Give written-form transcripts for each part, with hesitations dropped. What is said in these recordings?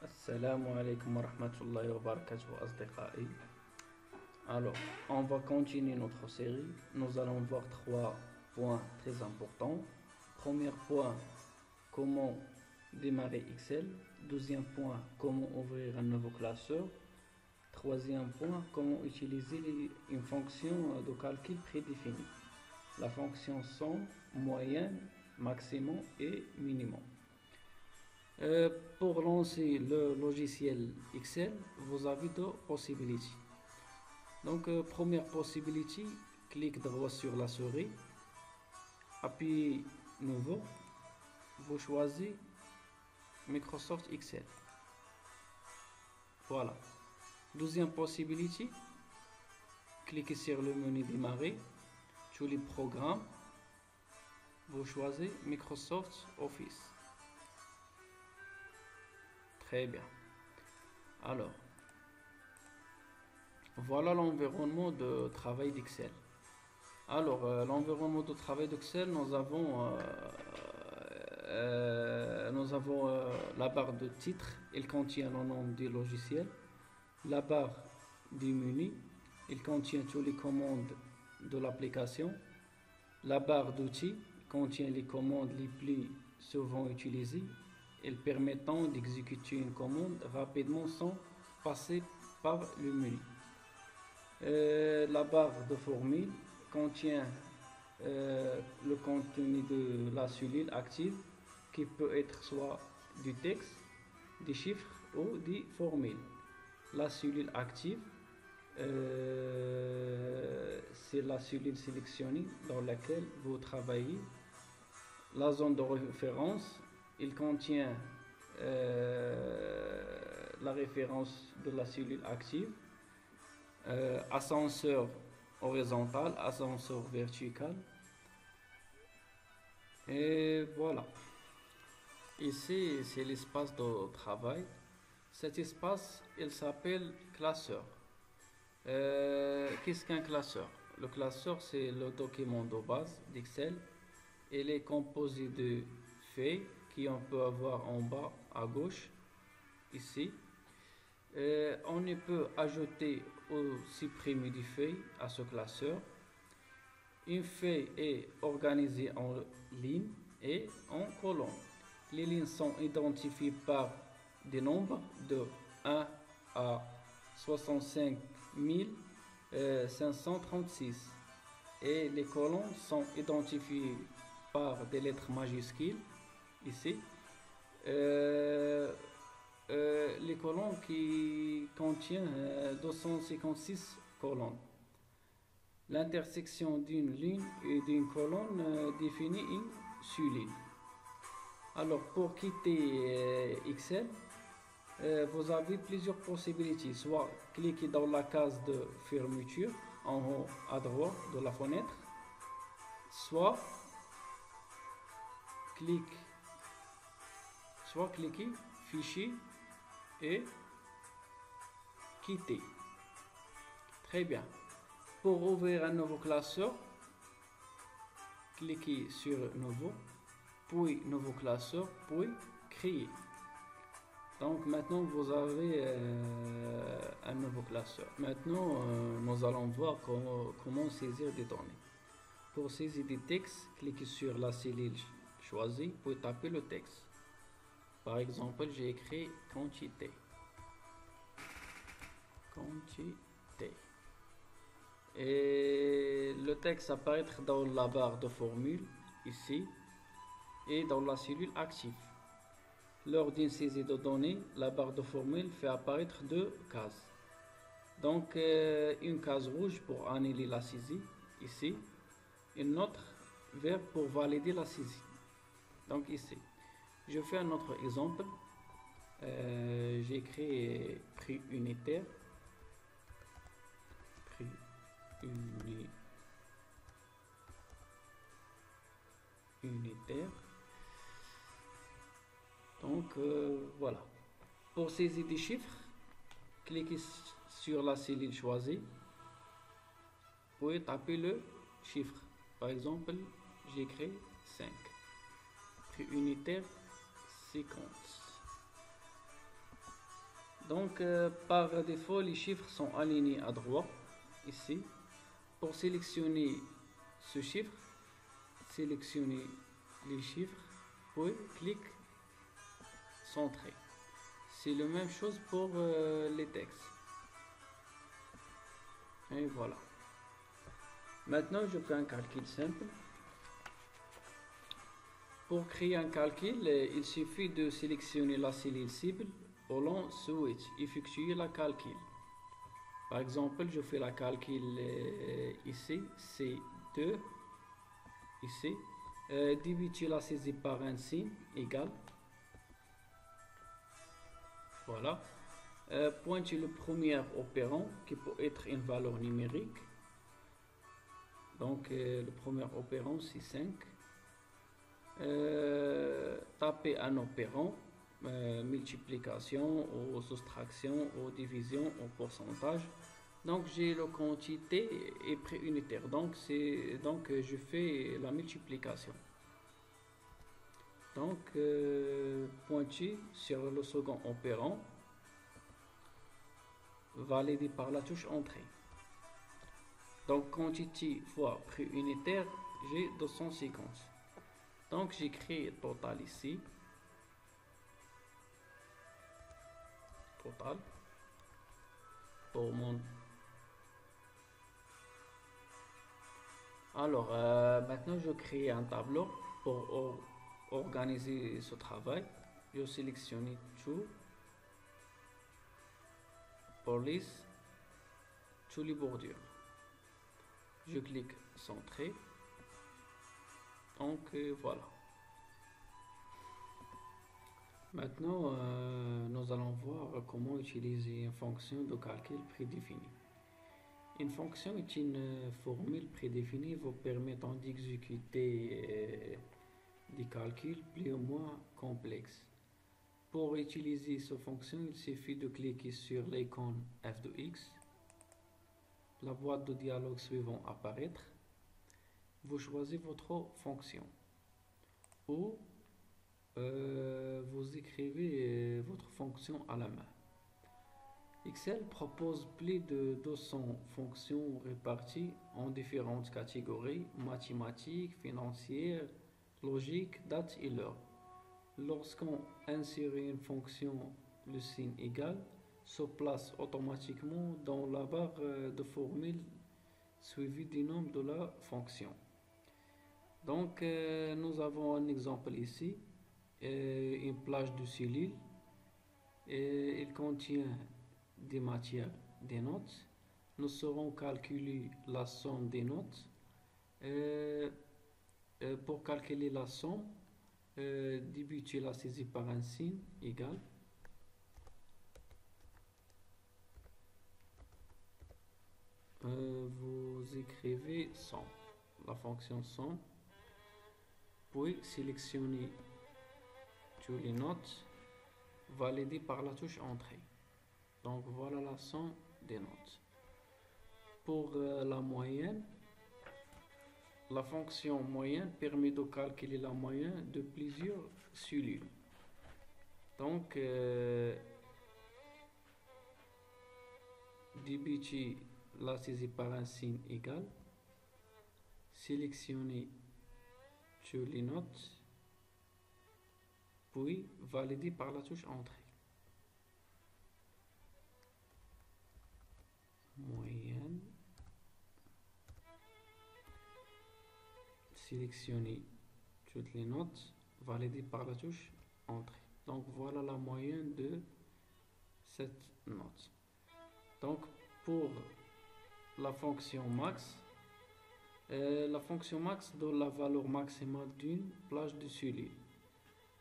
Assalamu alaikum wa rahmatullahi wa barakatuh, asdiqai. Alors, on va continuer notre série. Nous allons voir trois points très importants. Premier point, comment démarrer Excel. Deuxième point, comment ouvrir un nouveau classeur. Troisième point, comment utiliser une fonction de calcul prédéfinie. La fonction somme, moyenne, maximum et minimum. Pour lancer le logiciel Excel, vous avez deux possibilités. Donc, première possibilité, clique droit sur la souris, appuyez nouveau, vous choisissez Microsoft Excel. Voilà. Deuxième possibilité, cliquez sur le menu démarrer, tous les programmes, vous choisissez Microsoft Office. Très bien. Alors, voilà l'environnement de travail d'Excel. Alors, l'environnement de travail d'Excel, nous avons la barre de titre, elle contient le nom du logiciel. La barre du menu, il contient toutes les commandes de l'application. La barre d'outils contient les commandes les plus souvent utilisées, elles permettant d'exécuter une commande rapidement sans passer par le menu. La barre de formule contient le contenu de la cellule active qui peut être soit du texte, des chiffres ou des formules. La cellule active, c'est la cellule sélectionnée dans laquelle vous travaillez. La zone de référence, il contient la référence de la cellule active. Ascenseur horizontal, ascenseur vertical. Et voilà. Ici, c'est l'espace de travail. Cet espace, il s'appelle classeur. Qu'est-ce qu'un classeur? Le classeur, c'est le document de base d'Excel. Il est composé de feuilles qu'on peut avoir en bas à gauche, ici. On peut ajouter ou supprimer des feuilles à ce classeur. Une feuille est organisée en lignes et en colonnes. Les lignes sont identifiées par des nombres de 1 à 65 536 et les colonnes sont identifiées par des lettres majuscules ici. Les colonnes qui contiennent 256 colonnes. L'intersection d'une ligne et d'une colonne définit une sous-ligne. Alors, pour quitter Excel, vous avez plusieurs possibilités. Soit cliquez dans la case de fermeture en haut à droite de la fenêtre, soit cliquez fichier et quitter. Très bien. Pour ouvrir un nouveau classeur, cliquez sur nouveau, puis nouveau classeur, puis créer. Donc maintenant vous avez un nouveau classeur. Maintenant nous allons voir comment saisir des données. Pour saisir des textes, cliquez sur la cellule choisie, puis taper le texte. Par exemple, j'ai écrit quantité. Et le texte apparaîtra dans la barre de formule, ici, et dans la cellule active. Lors d'une saisie de données, la barre de formule fait apparaître deux cases. Donc, une case rouge pour annuler la saisie, ici, une autre verte pour valider la saisie. Donc, ici. Je fais un autre exemple. J'ai écrit prix unitaire. Unitaire. Donc voilà. Pour saisir des chiffres, cliquez sur la cellule choisie. Vous pouvez taper le chiffre. Par exemple, j'écris 5. Prix unitaire 50. Donc, par défaut, les chiffres sont alignés à droite, ici. Pour sélectionner ce chiffre, sélectionnez les chiffres, puis clic centré. C'est la même chose pour les textes. Et voilà. Maintenant, je fais un calcul simple. Pour créer un calcul, il suffit de sélectionner la cellule cible au long switch, effectuer la calcul. Par exemple, je fais la calcul ici, C2, ici. Diviser la saisie par un signe égal. Voilà. Pointer le premier opérand qui peut être une valeur numérique. Donc, le premier opérand, c'est 5. Taper un opérand, multiplication ou soustraction ou division ou pourcentage. Donc j'ai la quantité et prix unitaire, donc je fais la multiplication. Donc pointer sur le second opérand, validé par la touche entrée. Donc quantité fois prix unitaire, j'ai 250. Donc j'écris total ici. Total. Pour mon... Alors maintenant je crée un tableau pour organiser ce travail. Je sélectionne tout. Police. Tous les bordures. Je clique centrer. Donc voilà. Maintenant, nous allons voir comment utiliser une fonction de calcul prédéfinie. Une fonction est une formule prédéfinie vous permettant d'exécuter des calculs plus ou moins complexes. Pour utiliser cette fonction, il suffit de cliquer sur l'icône f de x. La boîte de dialogue suivante apparaître. Vous choisissez votre fonction ou vous écrivez votre fonction à la main. Excel propose plus de 200 fonctions réparties en différentes catégories mathématiques, financières, logiques, date et l'heure. Lorsqu'on insère une fonction, le signe égal se place automatiquement dans la barre de formule suivie du nom de la fonction. Donc nous avons un exemple ici, une plage de cellules, et il contient des matières, des notes. Nous saurons calculer la somme des notes. Pour calculer la somme, débuter la saisie par un signe égal. Vous écrivez somme, la fonction somme, puis sélectionnez toutes les notes validées par la touche entrée. Donc voilà la somme des notes. Pour la moyenne, la fonction moyenne permet de calculer la moyenne de plusieurs cellules. Donc débuter la saisie par un signe égal, sélectionnez toutes les notes, puis valider par la touche entrée. Moyenne, sélectionnez toutes les notes, valider par la touche entrée. Donc voilà la moyenne de cette note. Donc pour la fonction max, donne la valeur maximale d'une plage de cellules.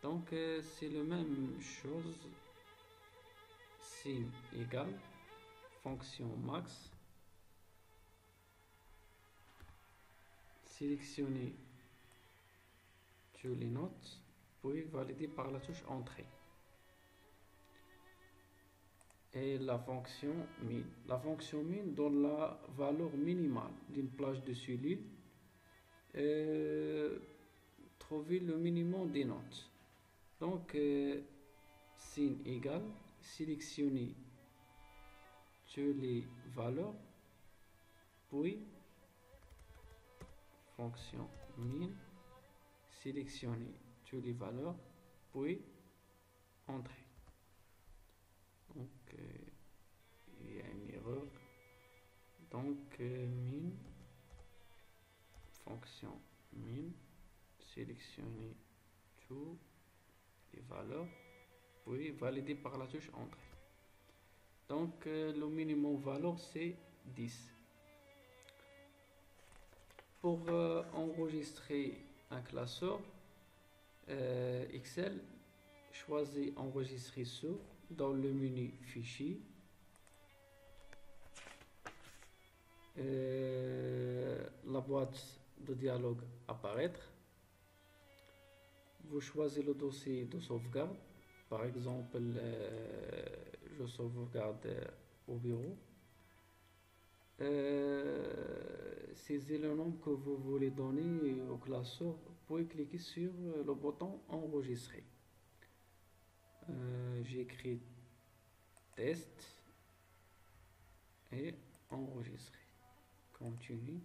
Donc c'est la même chose, signe égal, fonction max, sélectionnez toutes les notes, puis valider par la touche entrée. Et la fonction min. La fonction min donne la valeur minimale d'une plage de cellules. Trouver le minimum des notes. Donc, signe égal, sélectionner toutes les valeurs, puis fonction min, sélectionner toutes les valeurs, puis entrer. Donc il y a une erreur. Donc min, fonction min, sélectionner toutes les valeurs, puis valider par la touche entrée. Donc le minimum valeur c'est 10. Pour enregistrer un classeur Excel, choisis enregistrer sur dans le menu fichier. La boîte de dialogue apparaître. Vous choisissez le dossier de sauvegarde. Par exemple, je sauvegarde au bureau. Saisissez le nom que vous voulez donner au classeur, puis cliquez sur le bouton enregistrer. J'ai écrit test et enregistrer. Continue.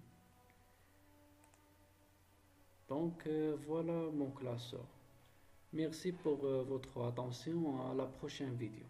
Donc voilà mon classeur. Merci pour votre attention. À la prochaine vidéo.